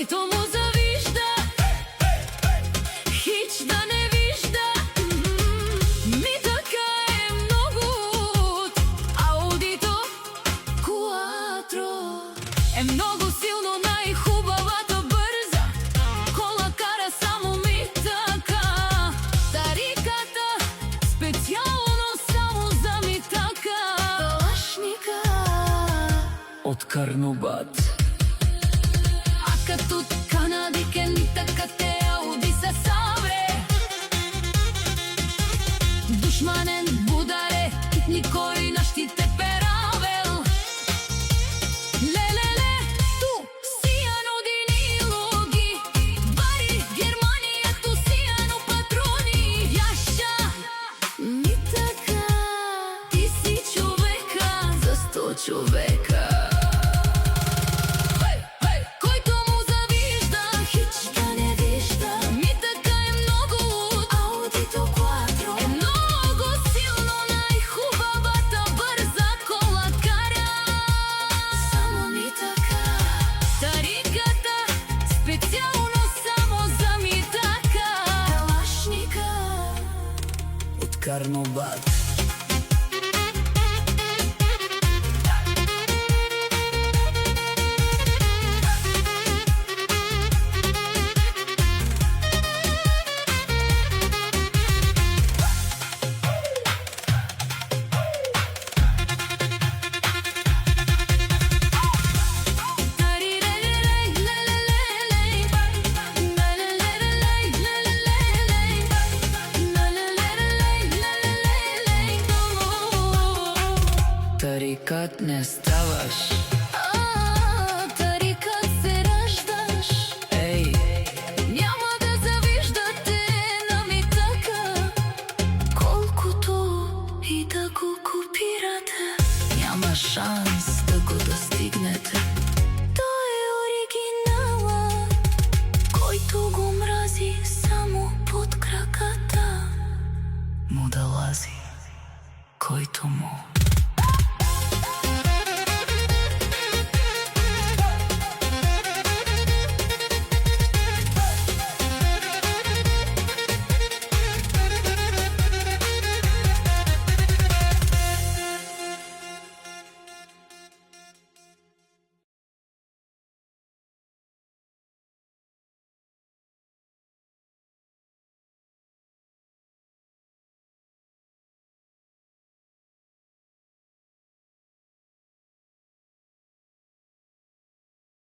Којто му завижда, хич да не вижда. Ми така е многу. Аудито Quattro е многу силно, најхубавата брза кола кара само ми така. Тариката специјално само за ми така. Калашника од Карнобат. Акатут канадике ни така те ауди се савре. Душманен бударе, никој наштите перавел. Лелеле, ту сијано динилоги, бари Германија ту сијано патрони. Јаша, ми така, ти си човека за 100 човека. Којто му завижда, хич да не вижда. Ми така е многу. Аудито Quattro е многу силно, најхубавата брза кола кара само ми така. Тариката специјално само за ми така. Калашника од Карнобат.